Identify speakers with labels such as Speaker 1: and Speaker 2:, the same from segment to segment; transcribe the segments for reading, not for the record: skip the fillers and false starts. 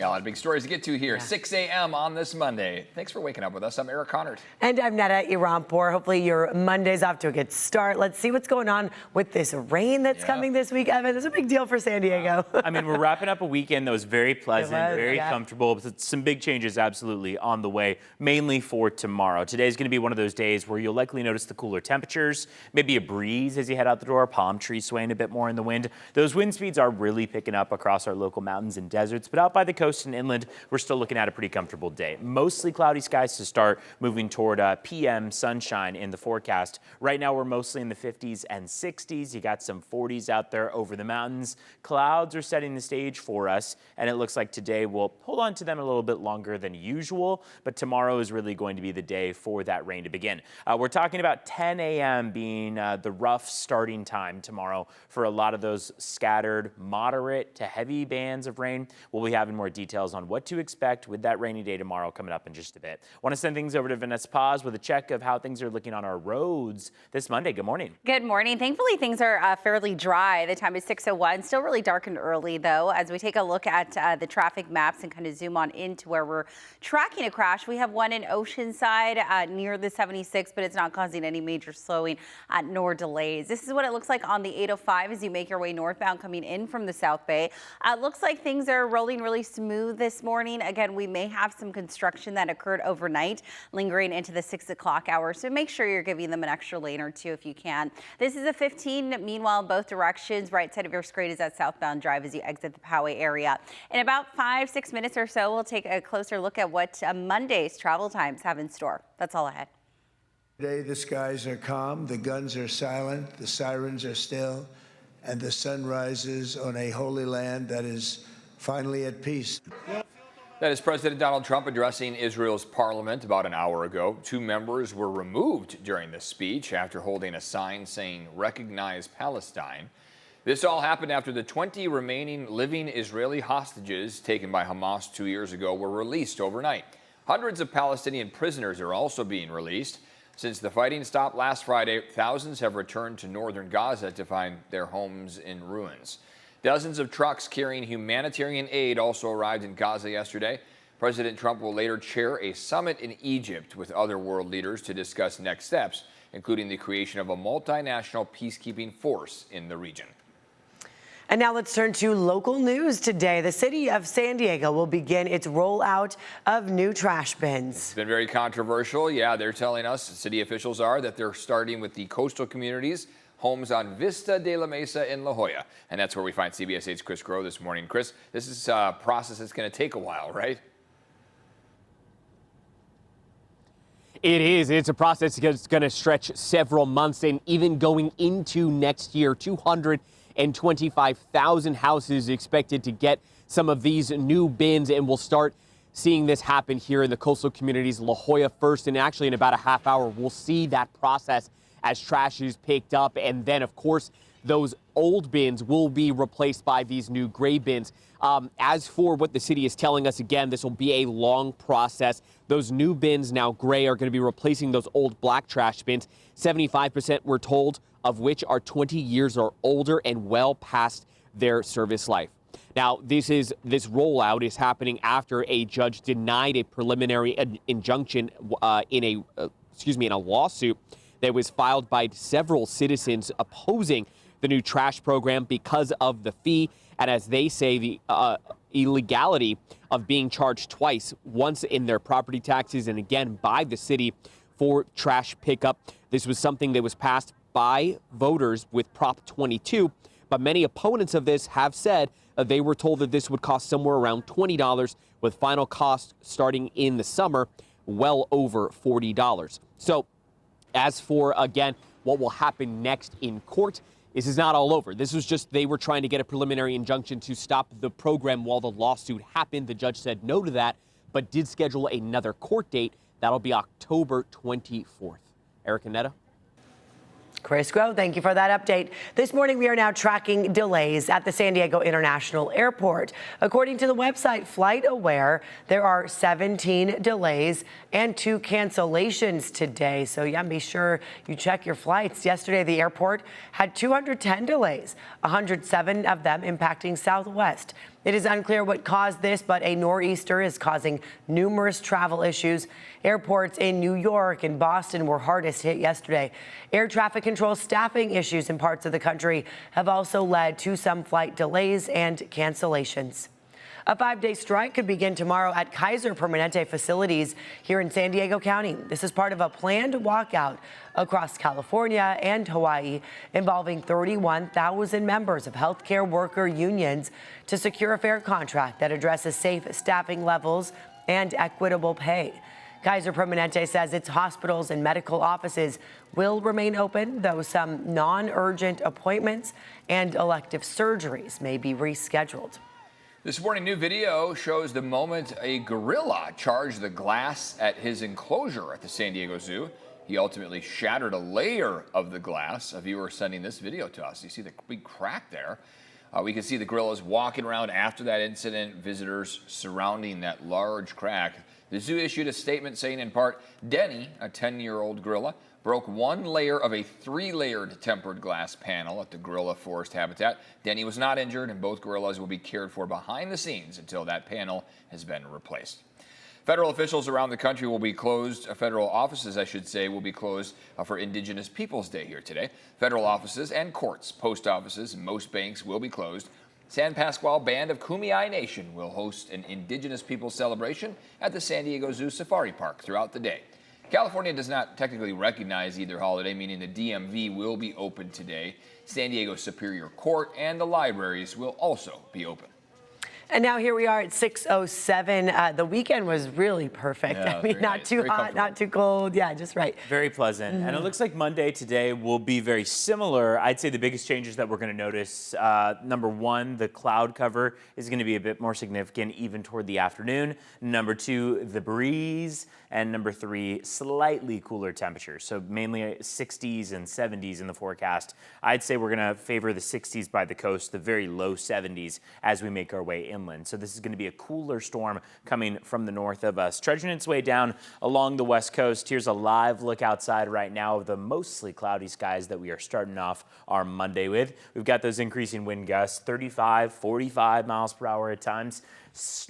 Speaker 1: Yeah, a lot of big stories to get to here. 6 a.m. on this Monday. Thanks for waking up with us. I'm Eric Connard.
Speaker 2: And I'm Netta Irampour. Hopefully your Monday's off to a good start. Let's see what's going on with this rain that's coming this week. Evan, it's a big deal for San Diego.
Speaker 3: I mean, we're wrapping up a weekend that was very pleasant, very comfortable. But some big changes absolutely on the way, mainly for tomorrow. Today's going to be one of those days where you'll likely notice the cooler temperatures, maybe a breeze as you head out the door, palm trees swaying a bit more in the wind. Those wind speeds are really picking up across our local mountains and deserts, but out by the coast and inland, we're still looking at a pretty comfortable day. Mostly cloudy skies to start, moving toward PM sunshine in the forecast. Right now, we're mostly in the 50s and 60s. You got some 40s out there over the mountains. Clouds are setting the stage for us, and it looks like today we'll hold on to them a little bit longer than usual, but tomorrow is really going to be the day for that rain to begin. We're talking about 10 a.m. being the rough starting time tomorrow for a lot of those scattered moderate to heavy bands of rain. We'll be having more details on what to expect with that rainy day tomorrow coming up in just a bit. Want to send things over to Vanessa Paz with a check of how things are looking on our roads this Monday. Good morning.
Speaker 4: Good morning. Thankfully, things are fairly dry. The time is 6:01. Still really dark and early, though. As we take a look at the traffic maps and kind of zoom on into where we're tracking a crash, we have one in Oceanside near the 76, but it's not causing any major slowing nor delays. This is what it looks like on the 805 as you make your way northbound coming in from the South Bay. Looks like things are rolling really smooth this morning. Again, we may have some construction that occurred overnight lingering into the 6 o'clock hour, so make sure you're giving them an extra lane or two if you can. This is a 15. Meanwhile, both directions, right side of your screen is at southbound drive as you exit the Poway area. In about 5-6 minutes or so, we'll take a closer look at what Monday's travel times have in store. That's all ahead.
Speaker 5: Today, the skies are calm, the guns are silent, the sirens are still, and the sun rises on a holy land that is finally at peace.
Speaker 1: That is President Donald Trump addressing Israel's parliament about an hour ago. 2 members were removed during the speech after holding a sign saying, "Recognize Palestine." This all happened after the 20 remaining living Israeli hostages taken by Hamas 2 years ago were released overnight. Hundreds of Palestinian prisoners are also being released. Since the fighting stopped last Friday, thousands have returned to northern Gaza to find their homes in ruins. Dozens of trucks carrying humanitarian aid also arrived in Gaza yesterday. President Trump will later chair a summit in Egypt with other world leaders to discuss next steps, including the creation of a multinational peacekeeping force in the region.
Speaker 2: And now let's turn to local news today. The city of San Diego will begin its rollout of new trash bins.
Speaker 1: It's been very controversial. Yeah, they're telling us, city officials are, that they're starting with the coastal communities, homes on Vista de la Mesa in La Jolla. And that's where we find CBS 8's Chris Groh this morning. Chris, this is a process that's going to take a while, right?
Speaker 3: It is. It's a process that's going to stretch several months and even going into next year. 225,000 houses expected to get some of these new bins, and we'll start seeing this happen here in the coastal communities, La Jolla first, and actually in about a half hour, we'll see that process as trash is picked up. And then, of course, those old bins will be replaced by these new gray bins. As for what the city is telling us, again, this will be a long process. Those new bins, now gray, are going to be replacing those old black trash bins. 75% we're told of which are 20 years or older and well past their service life. Now, this rollout is happening after a judge denied a preliminary injunction in a lawsuit that was filed by several citizens opposing the new trash program because of the fee, and as they say, the illegality of being charged twice, once in their property taxes and again by the city for trash pickup. This was something that was passed by voters with Prop 22, but many opponents of this have said they were told that this would cost somewhere around $20, with final cost starting in the summer well over $40. So as for, again, what will happen next in court, this is not all over. This was just, they were trying to get a preliminary injunction to stop the program while the lawsuit happened. The judge said no to that, but did schedule another court date. That'll be October 24th. Eric and Netta.
Speaker 2: Chris Groh, thank you for that update. This morning, we are now tracking delays at the San Diego International Airport. According to the website FlightAware, there are 17 delays and 2 cancellations today. So, yeah, be sure you check your flights. Yesterday, the airport had 210 delays, 107 of them impacting Southwest. It is unclear what caused this, but a nor'easter is causing numerous travel issues. Airports in New York and Boston were hardest hit yesterday. Air traffic control staffing issues in parts of the country have also led to some flight delays and cancellations. A 5-day strike could begin tomorrow at Kaiser Permanente facilities here in San Diego County. This is part of a planned walkout across California and Hawaii involving 31,000 members of healthcare worker unions to secure a fair contract that addresses safe staffing levels and equitable pay. Kaiser Permanente says its hospitals and medical offices will remain open, though some non-urgent appointments and elective surgeries may be rescheduled.
Speaker 1: This morning, new video shows the moment a gorilla charged the glass at his enclosure at the San Diego Zoo. He ultimately shattered a layer of the glass. A viewer sending this video to us. You see the big crack there. We can see the gorillas walking around after that incident, visitors surrounding that large crack. The zoo issued a statement saying, in part, Denny, a 10-year-old gorilla, broke one layer of a 3-layered tempered glass panel at the gorilla forest habitat. Denny was not injured, and both gorillas will be cared for behind the scenes until that panel has been replaced. Federal officials around the country will be closed. Federal offices, I should say, will be closed for Indigenous Peoples Day here today. Federal offices and courts, post offices, and most banks will be closed. San Pasqual Band of Kumeyaay Nation will host an Indigenous Peoples celebration at the San Diego Zoo Safari Park throughout the day. California does not technically recognize either holiday, meaning the DMV will be open today. San Diego Superior Court and the libraries will also be open.
Speaker 2: And now here we are at 6:07. The weekend was really perfect.
Speaker 6: Yeah,
Speaker 2: I mean, not
Speaker 6: nice.
Speaker 2: too
Speaker 6: Very
Speaker 2: hot, not too cold. Yeah, just right.
Speaker 6: Very pleasant. And it looks like Monday today will be very similar. I'd say the biggest changes that we're going to notice, number one, the cloud cover is going to be a bit more significant even toward the afternoon. Number two, the breeze. And number three, slightly cooler temperatures. So mainly 60s and 70s in the forecast. I'd say we're going to favor the 60s by the coast, the very low 70s as we make our way inland. So this is going to be a cooler storm coming from the north of us, trudging its way down along the west coast. Here's a live look outside right now of the mostly cloudy skies that we are starting off our Monday with. We've got those increasing wind gusts, 35, 45 miles per hour at times.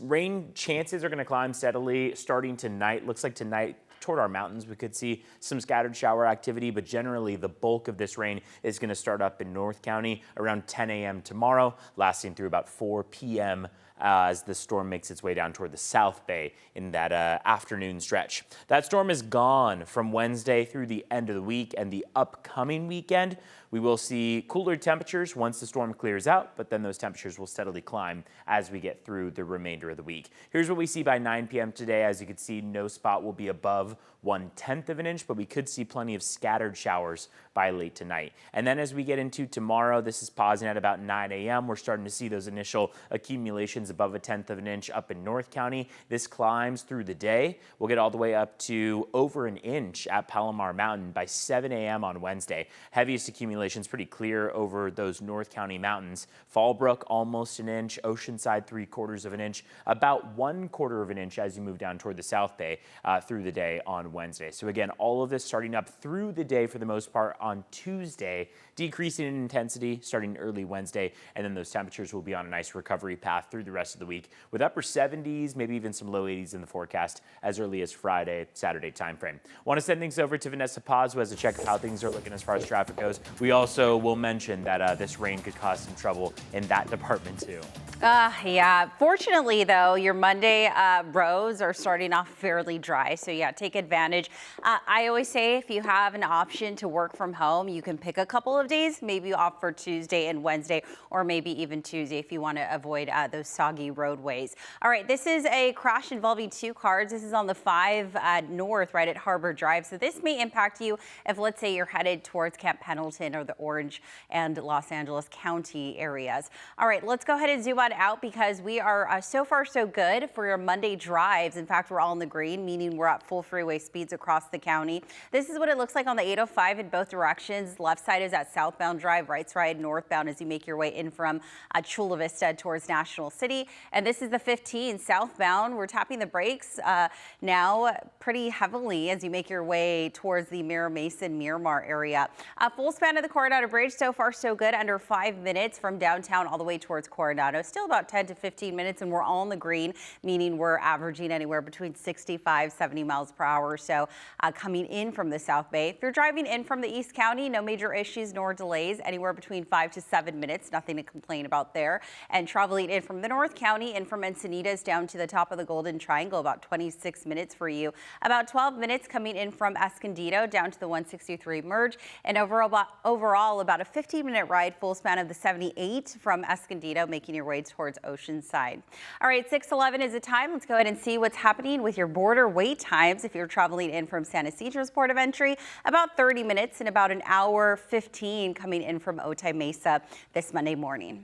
Speaker 6: Rain chances are going to climb steadily starting tonight. Looks like tonight toward our mountains we could see some scattered shower activity, but generally the bulk of this rain is going to start up in North County around 10 a.m. tomorrow, lasting through about 4 p.m. As the storm makes its way down toward the South Bay in that afternoon stretch. That storm is gone from Wednesday through the end of the week and the upcoming weekend. We will see cooler temperatures once the storm clears out, but then those temperatures will steadily climb as we get through the remainder of the week. Here's what we see by 9 p.m. today. As you can see, no spot will be above 1/10 of an inch, but we could see plenty of scattered showers by late tonight. And then as we get into tomorrow, this is pausing at about 9 a.m. We're starting to see those initial accumulations above 1/10 of an inch up in North County. This climbs through the day. We'll get all the way up to over an inch at Palomar Mountain by 7 a.m. on Wednesday. Heaviest accumulations pretty clear over those North County mountains. Fallbrook almost an inch, Oceanside 3/4 of an inch, about 1/4 of an inch as you move down toward the South Bay through the day on Wednesday. So again, all of this starting up through the day for the most part on Tuesday, decreasing in intensity starting early Wednesday, and then those temperatures will be on a nice recovery path through the rest of the week with upper 70s, maybe even some low 80s in the forecast as early as Friday, Saturday timeframe. Want to send things over to Vanessa Paz, who has a check of how things are looking as far as traffic goes. We also will mention that this rain could cause some trouble in that department too.
Speaker 4: Yeah. Fortunately, though, your Monday roads are starting off fairly dry. So, yeah, take advantage. I always say if you have an option to work from home, you can pick a couple of days, maybe off for Tuesday and Wednesday, or maybe even Tuesday if you want to avoid those soggy roadways. All right, this is a crash involving 2 cars. This is on the 5 north, right at Harbor Drive. So this may impact you if, let's say, you're headed towards Camp Pendleton or the Orange and Los Angeles County areas. All right, let's go ahead and zoom out because we are so far so good for your Monday drives. In fact, we're all in the green, meaning we're at full freeway speeds across the county. This is what it looks like on the 805 in both directions. Left side is at southbound drive, right side northbound as you make your way in from Chula Vista towards National City. And this is the 15 southbound. We're tapping the brakes now pretty heavily as you make your way towards the Mira Mason Miramar area. Full span of the Coronado Bridge, so far so good, under 5 minutes from downtown all the way towards Coronado. Still still about 10 to 15 minutes, and we're all in the green, meaning we're averaging anywhere between 65, 70 miles per hour. So coming in from the South Bay. If you're driving in from the East County, no major issues nor delays, anywhere between 5 to 7 minutes, nothing to complain about there. And traveling in from the North County and from Encinitas down to the top of the Golden Triangle, about 26 minutes for you. About 12 minutes coming in from Escondido down to the 163 merge, and overall about a 15-minute ride, full span of the 78 from Escondido, making your way towards Oceanside. All right, 6:11 is the time. Let's go ahead and see what's happening with your border wait times. If you're traveling in from San Ysidro's port of entry, about 30 minutes, and about an hour 15 coming in from Otay Mesa this Monday morning.